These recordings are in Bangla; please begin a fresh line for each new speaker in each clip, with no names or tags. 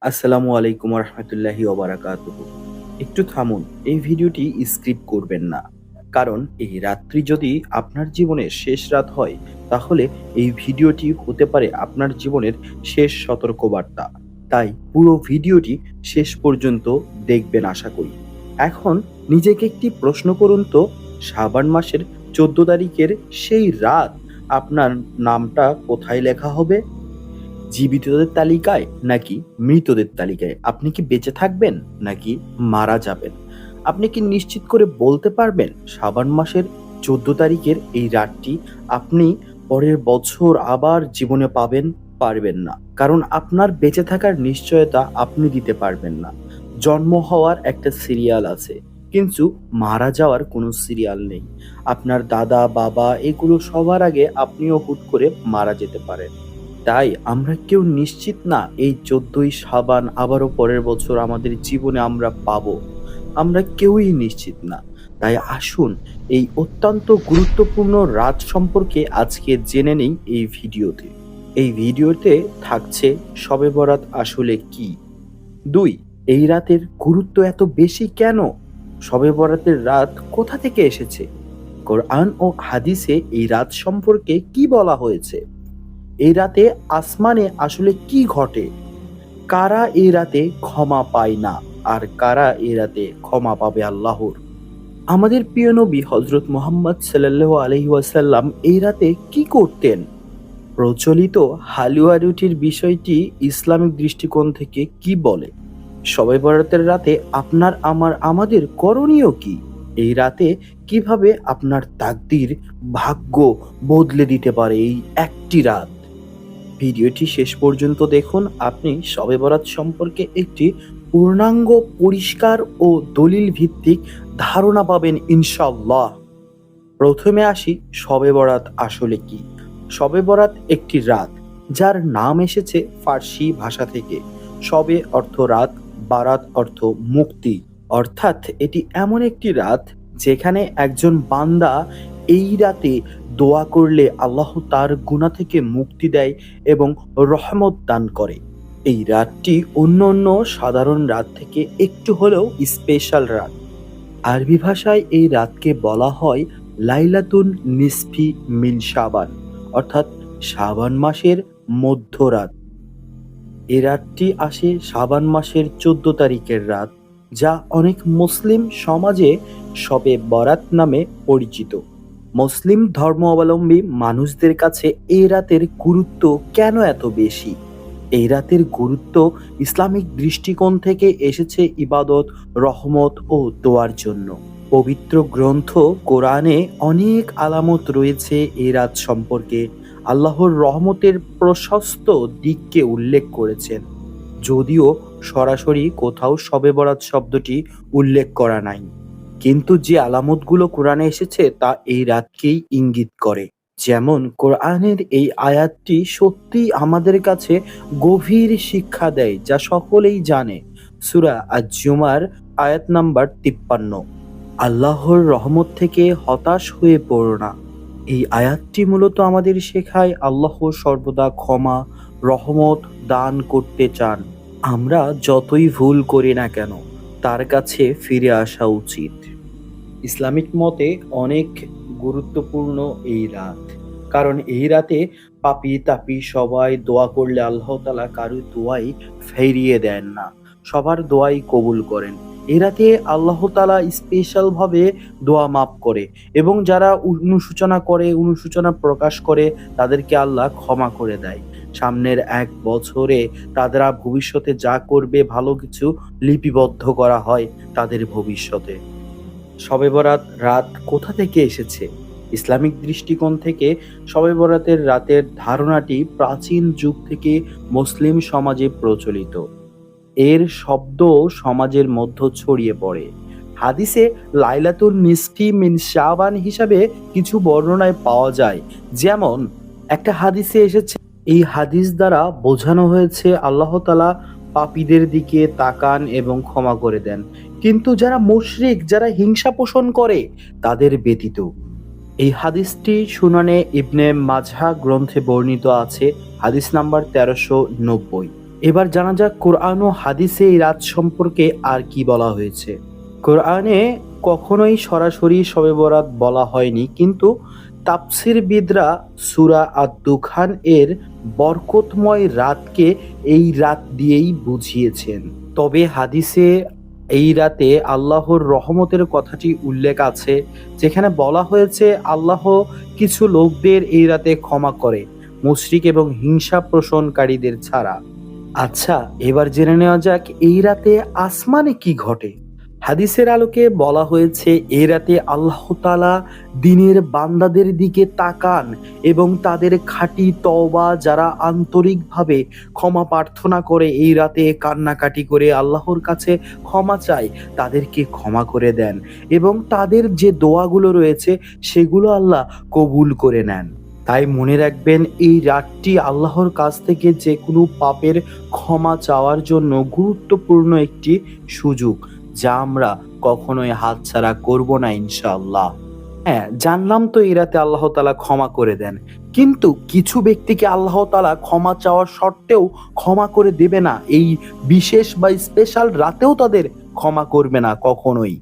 আসসালামু আলাইকুম রহমতুল্লাহি ওবারাকাতুহু। একটু থামুন, এই ভিডিওটি স্ক্রিপ্ট করবেন না। কারণ এই রাত্রি যদি আপনার জীবনের শেষ রাত হয়, তাহলে এই ভিডিওটি হতে পারে আপনার জীবনের শেষ সতর্কবার্তা। তাই পুরো ভিডিওটি শেষ পর্যন্ত দেখবেন আশা করি। এখন নিজেকে একটি প্রশ্ন করুন তো, শাবান মাসের 14 তারিখের সেই রাত আপনার নামটা কোথায় লেখা হবে? জীবিতদের তালিকায় নাকি মৃতদের তালিকায়? আপনি কি বেঁচে থাকবেন নাকি মারা যাবেন? আপনি কি নিশ্চিত করে বলতে পারবেন শাবান মাসের 14 তারিখের এই রাতটি আপনি পরের বছর আবার জীবনে পাবেন? পারবেন না। কারণ আপনার বেঁচে থাকার নিশ্চয়তা আপনি দিতে পারবেন না। জন্ম হওয়ার একটা সিরিয়াল আছে, কিন্তু মারা যাওয়ার কোনো সিরিয়াল নেই। আপনার দাদা, বাবা এগুলো সবার আগে আপনিও হুট করে মারা যেতে পারেন। তাই আমরা কেউ নিশ্চিত না এই 14ই সাবান আবারও পরের বছর আমাদের জীবনে আমরা পাবো। আমরা কেউই নিশ্চিত না। তাই আসুন এই অত্যন্ত গুরুত্বপূর্ণ রাত সম্পর্কে আজকে জেনে নেই এই ভিডিওতে। এই ভিডিওতে থাকছে শবে বরাত আসলে কি? ২. এই রাতের গুরুত্ব এত বেশি কেন? শবে বরাতের রাত কোথা থেকে এসেছে? কোরআন ও হাদিসে এই রাত সম্পর্কে কি বলা হয়েছে? এই রাতে আসমানে আসলে কি ঘটে? কারা এই রাতে ক্ষমা পায় না আর কারা এই রাতে ক্ষমা পাবে আল্লাহর? আমাদের প্রিয় নবী হযরত মুহাম্মদ সাল্লাল্লাহু আলাইহি ওয়াসাল্লাম এই রাতে কি করতেন? প্রচলিত হালুয়া রুটির বিষয়টি ইসলামিক দৃষ্টিকোণ থেকে কি বলে? শবে বরাতের রাতে আপনার আমাদের করণীয় কি? এই রাতে কিভাবে আপনার তাকদীর, ভাগ্য বদলে দিতে পারে এই একটি রাত? ভিডিওটি শেষ পর্যন্ত দেখুন, আপনি শবে বরাত সম্পর্কে একটি পূর্ণাঙ্গ, পরিষ্কার ও দলিল ভিত্তিক ধারণা পাবেন ইনশাআল্লাহ। প্রথমে আসি শবে বরাত আসলে কি। শবে বরাত একটি রাত যার নাম এসেছে ফার্সি ভাষা থেকে। শবে অর্থ রাত, বারাত অর্থ মুক্তি। অর্থাৎ এটি এমন একটি রাত যেখানে একজন বান্দা এই রাতে দোয়া করলে আল্লাহ তার গুনাহ থেকে মুক্তি দেয় এবং রহমত দান করে। এই রাতটি অন্য সাধারণ রাত থেকে একটু হলেও স্পেশাল রাত। আরবি ভাষায় এই রাতকে বলা হয় লাইলাতুন নিসফি মিন শাবান, অর্থাৎ শাবান মাসের মধ্যরাত। এ রাতটি আসে শাবান মাসের 14 তারিখের রাত, যা অনেক মুসলিম সমাজে শবে বরাত নামে পরিচিত। মুসলিম ধর্মাবলম্বী মানুষদের কাছে এই রাতের গুরুত্ব কেন এত বেশি? এই রাতের গুরুত্ব ইসলামিক দৃষ্টিকোণ থেকে এসেছে ইবাদত, রহমত ও দোয়ার জন্য। পবিত্র গ্রন্থ কোরআনে অনেক আলামত রয়েছে এই রাত সম্পর্কে। আল্লাহর রহমতের প্রশস্ত দিককে উল্লেখ করেছেন, যদিও সরাসরি কোথাও শবে বরাত শব্দটি উল্লেখ করা নাই। কিন্তু যে আলামতগুলো কোরআনে এসেছে তা এই রাতকেই ইঙ্গিত করে। যেমন কোরআনের এই আয়াতটি সত্যিই আমাদের কাছে গভীর শিক্ষা দেয়, যা সকলেই জানে। সূরা আজ-জুমার আয়াত নাম্বার 53। আল্লাহর রহমত থেকে হতাশ হয়ে পড়ো না। এই আয়াতটি মূলত আমাদের শেখায় আল্লাহ সর্বদা ক্ষমা, রহমত দান করতে চান। আমরা যতই ভুল করি না কেন, তার কাছে ফিরে আসা উচিত। ইসলামিক মতে অনেক গুরুত্বপূর্ণ এই রাত। কারণ এই রাতে পাপী-তাপী সবাই দোয়া করলে আল্লাহ তাআলা কারো দোয়াই ফিরিয়ে দেন না। সবার দোয়াই কবুল করেন। এই রাতে আল্লাহ তাআলা স্পেশাল ভাবে দোয়া মাফ করে এবং যারা অনুশোচনা প্রকাশ করে তাদেরকে আল্লাহ ক্ষমা করে দেয়। সামনের ১ বছরে তারা ভবিষ্যতে যা করবে ভালো কিছু লিপিবদ্ধ করা হয় তাদের ভবিষ্যতে। শবে বরাত রাত কোথা থেকে এসেছে? ইসলামিক দৃষ্টিকোণ থেকে শবে বরাতের রাতের ধারণাটি প্রাচীন যুগ থেকে মুসলিম সমাজে প্রচলিত। এর শব্দ সমাজের মধ্যে ছড়িয়ে পড়ে। হাদিসে লাইলাতুন নিসফি মিন শাবান হিসাবে কিছু বর্ণনায় পাওয়া যায়। যেমন একটা হাদিসে এসেছে, এই হাদিস দ্বারা বোঝানো হয়েছে আল্লাহ তাআলা পাপীদের দিকে তাকান এবং ক্ষমা করে দেন, কিন্তু যারা মুশরিক, যারা হিংসা পোষণ করে তাদের ব্যতীত। এই হাদিসটি সুনানে ইবনে মাজাহ গ্রন্থে বর্ণিত আছে, হাদিস নাম্বার 1390। এবার জানা যাক কোরআন ও হাদিসে এই রাত সম্পর্কে আর কি বলা হয়েছে। কোরআনে কখনোই সরাসরি শবে বরাত বলা হয়নি, কিন্তু তাফসীরবিদরা সূরা আদ-দুখান এর বরকতময় রাতকে এই রাত দিয়েই বুঝিয়েছেন। তবে হাদিসে এই রাতে আল্লাহর রহমতের কথাটি উল্লেখ আছে, যেখানে বলা হয়েছে আল্লাহ কিছু লোকদের এই রাতে ক্ষমা করে, মুশরিক এবং হিংসা পোষণকারীদের ছাড়া। আচ্ছা, এবার জেনে নেওয়া যাক এই রাতে আসমানে কি ঘটে। হাদিসের আলোকে বলা হয়েছে এই রাতে আল্লাহ তাআলা দিনের বান্দাদের দিকে তাকান এবং তাদের খাঁটি তওবা, যারা আন্তরিকভাবে ক্ষমা প্রার্থনা করে এই রাতে কান্নাকাটি করে আল্লাহর কাছে ক্ষমা চায়, তাদেরকে ক্ষমা করে দেন এবং তাদের যে দোয়াগুলো রয়েছে সেগুলো আল্লাহ কবুল করে নেন। তাই মনে রাখবেন, এই রাতটি আল্লাহর কাছ থেকে যে কোনো পাপের ক্ষমা চাওয়ার জন্য গুরুত্বপূর্ণ একটি সুযোগ, যা আমরা কখনোই হাতছাড়া করব না ইনশাআল্লাহ। হ্যাঁ, জানলাম তো এই রাতে আল্লাহ তাআলা ক্ষমা করে দেন, কিন্তু কিছু ব্যক্তিকে আল্লাহ তাআলা ক্ষমা চাওয়ার সত্ত্বেও ক্ষমা করে দেবে না। এই বিশেষ বা স্পেশাল রাতেও তাদের ক্ষমা করবে না কখনোই।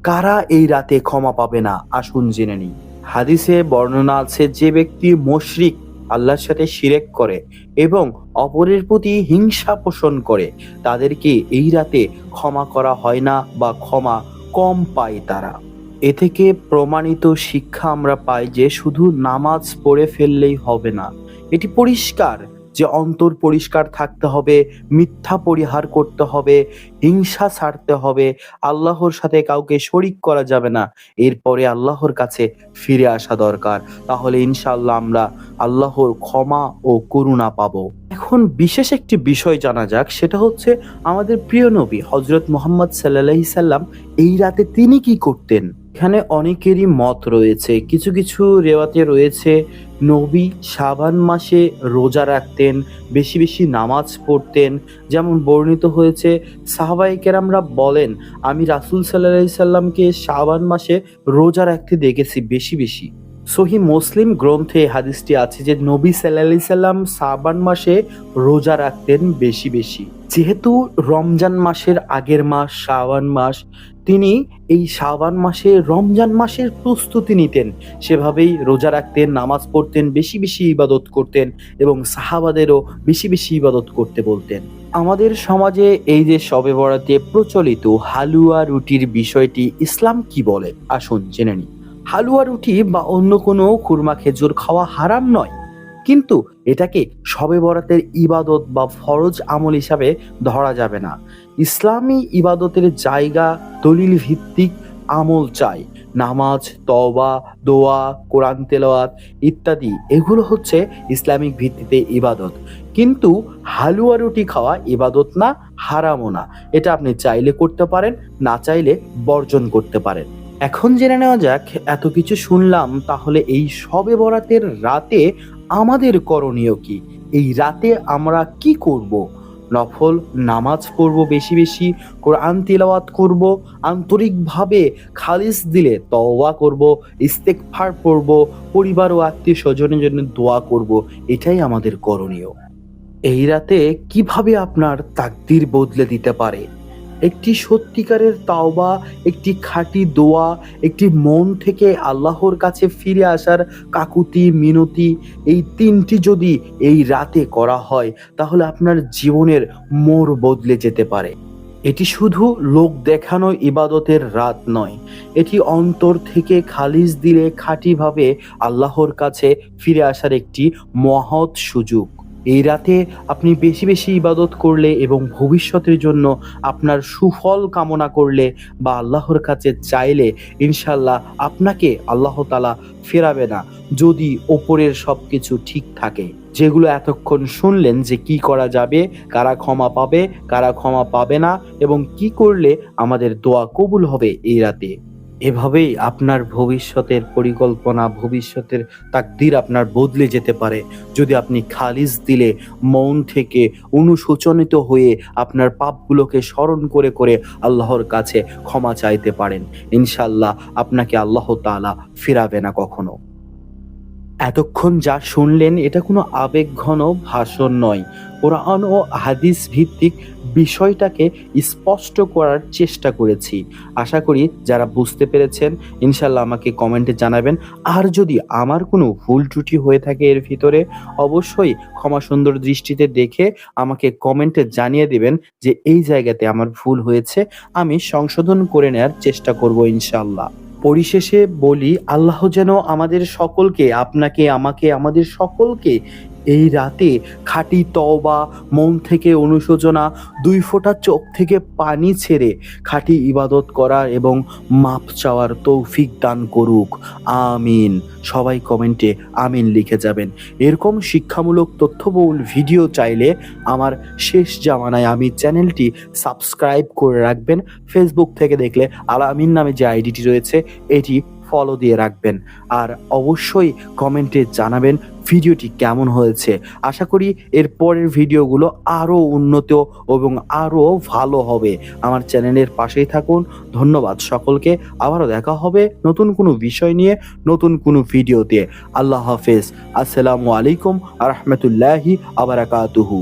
কারা এই রাতে ক্ষমা পাবে না, আসুন জেনে নিই। হাদিসে বর্ণনা আছে, যে ব্যক্তি মুশরিক, আল্লাহর সাথে শিরক করে এবং অপরের প্রতি হিংসা পোষণ করে, তাদেরকে এই রাতে ক্ষমা করা হয় না বা ক্ষমা কম পায় তারা। এ থেকে প্রমাণিত শিক্ষা আমরা পাই যে শুধু নামাজ পড়ে ফেললেই হবে না। এটি পরিষ্কার যে অন্তর পরিষ্কার থাকতে হবে, মিথ্যা পরিহার করতে হবে, হিংসা ছাড়তে হবে, আল্লাহর সাথে কাউকে শরিক করা যাবে না। এরপরে আল্লাহর কাছে ফিরে আসা দরকার, তাহলে ইনশাআল্লাহ আমরা আল্লাহর ক্ষমা ও করুণা পাবো। এখন বিশেষ একটি বিষয় জানা যাক, সেটা হচ্ছে আমাদের প্রিয় নবী হযরত মুহাম্মদ সাল্লাল্লাহু আলাইহি সাল্লাম এই রাতে তিনি কি করতেন। এখানে অনেকেরই মত রয়েছে। কিছু কিছু রেওয়াতে রয়েছে নবী শাবান মাসে রোজা রাখতেন, বেশি বেশি নামাজ পড়তেন। যেমন বর্ণিত হয়েছে, সাহাবায়ে কেরামরা বলেন, আমি রাসূল সাল্লাল্লাহু আলাইহি সাল্লামকে শাবান মাসে রোজা রাখতে দেখেছি বেশি বেশি। সহিহ মুসলিম গ্রন্থে হাদিসটি আছে যে নবী সাল্লাল্লাহু আলাইহি সাল্লাম শাবান মাসে রোজা রাখতেন বেশি বেশি। যেহেতু রমজান মাসের আগের মাস শাবান মাস, তিনি এই শাবান মাসে রমজান মাসের প্রস্তুতি নিতেন, সেভাবেই রোজা রাখতেন, নামাজ পড়তেন, বেশি বেশি ইবাদত করতেন এবং সাহাবাদেরও বেশি বেশি ইবাদত করতে বলতেন। আমাদের সমাজে এই যে শবে বরাতে প্রচলিত হালুয়া রুটির বিষয়টি ইসলাম কি বলে, আসুন জেনে নিই। হালুয়া রুটি বা অন্য কোনো খুরমা খেজুর খাওয়া হারাম নয়, কিন্তু এটাকে শবে বরাতের ইবাদত বা ফরজ আমল হিসাবে ধরা যাবে না। ইসলামী ইবাদতের জায়গা দলিল ভিত্তিক আমল চাই। নামাজ, তওবা, দোয়া, কোরআন তেলাওয়াত ইত্যাদি, এগুলো হচ্ছে ইসলামিক ভিত্তিতে ইবাদত। কিন্তু হালুয়া রুটি খাওয়া ইবাদত না, হারামও না। এটা আপনি চাইলে করতে পারেন, না চাইলে বর্জন করতে পারেন। এখন জেনে নেওয়া যাক, এত কিছু শুনলাম, তাহলে এই শবে বরাতের রাতে আমাদের করণীয় কি? এই রাতে আমরা কি করব? নফল নামাজ পড়ব বেশি বেশি, কোরআন তিলাওয়াত করব, আন্তরিকভাবে খালিস দিলে তওবা করব, ইস্তেগফার পড়ব, পরিবার ও আত্মীয় স্বজনের জন্য দোয়া করব। এটাই আমাদের করণীয়। এই রাতে কিভাবে আপনার তাকদীর বদলে দিতে পারে? একটি সত্যিকারের তাওবা, একটি খাঁটি দোয়া, একটি মন থেকে আল্লাহর কাছে ফিরে আসার কাকুতি মিনতি, এই তিনটি যদি এই রাতে করা হয়, তাহলে আপনার জীবনের মোড় বদলে যেতে পারে। এটি শুধু লোক দেখানো ইবাদতের রাত নয়, এটি অন্তর থেকে খালিস দিলে খাঁটিভাবে আল্লাহর কাছে ফিরে আসার একটি মহৎ সুযোগ। এই রাতে আপনি বেশি বেশি ইবাদত করলে এবং ভবিষ্যতের জন্য আপনার সুফল কামনা করলে বা আল্লাহর কাছে চাইলে, ইনশাল্লাহ আপনাকে আল্লাহ তাআলা ফেরাবে না, যদি ওপরের সবকিছু ঠিক থাকে। যেগুলো এতক্ষণ শুনলেন যে কি করা যাবে, কারা ক্ষমা পাবে, কারা ক্ষমা পাবে না এবং কি করলে আমাদের দোয়া কবুল হবে এই রাতে, এভাবেই আপনার ভবিষ্যতের পরিকল্পনা, ভবিষ্যতের তাকদীর আপনার বদলে যেতে পারে, যদি আপনি খালিস দিলে মন থেকে অনুশোচনিত হয়ে আপনার পাপগুলোকে স্মরণ করে করে আল্লাহর কাছে ক্ষমা চাইতে পারেন। ইনশাআল্লাহ আপনাকে আল্লাহ তাআলা ফিরাবে না কখনো। এতক্ষণ যা শুনলেন এটা কোনো আবেগঘন ভাষণ নয়, কোরআন ও হাদিস ভিত্তিক বিষয়টাকে স্পষ্ট করার চেষ্টা করেছি। আশা করি যারা বুঝতে পেরেছেন ইনশাল্লাহ আমাকে কমেন্টে জানাবেন। আর যদি আমার কোনো ভুল ত্রুটি হয়ে থাকে এর ভিতরে, অবশ্যই ক্ষমা সুন্দর দৃষ্টিতে দেখে আমাকে কমেন্টে জানিয়ে দিবেন যে এই জায়গাতে আমার ভুল হয়েছে, আমি সংশোধন করে নেওয়ার চেষ্টা করব ইনশাল্লাহ। পরিশেষে বলি, আল্লাহ যেন আমাদের সকলকে, আপনাকে, আমাকে, আমাদের সকলকে এই রাতে খাঁটি তওবা, মন থেকে অনুশোচনা, ২ ফোঁটা চোখ থেকে পানি ছেড়ে খাঁটি ইবাদত করার এবং মাপ চাওয়ার তৌফিক দান করুক। আমিন। সবাই কমেন্টে আমিন লিখে যাবেন। এরকম শিক্ষামূলক তথ্যবহুল ভিডিও চাইলে আমার শেষ জামানায় আমি চ্যানেলটি সাবস্ক্রাইব করে রাখবেন। ফেসবুক থেকে দেখলে আল আমিন নামে যে আইডিটি রয়েছে এটি ফলো দিয়ে রাখবেন। আর অবশ্যই কমেন্টে জানাবেন ভিডিওটি কেমন হয়েছে। আশা করি এর পরের ভিডিওগুলো আরও উন্নত এবং আরও ভালো হবে। আমার চ্যানেলের পাশেই থাকুন। ধন্যবাদ সকলকে। আবারও দেখা হবে নতুন কোনো বিষয় নিয়ে, নতুন কোনো ভিডিওতে। আল্লাহ হাফেজ। আসসালামু আলাইকুম আ রহমতুল্লাহি আ বারাকাতুহু।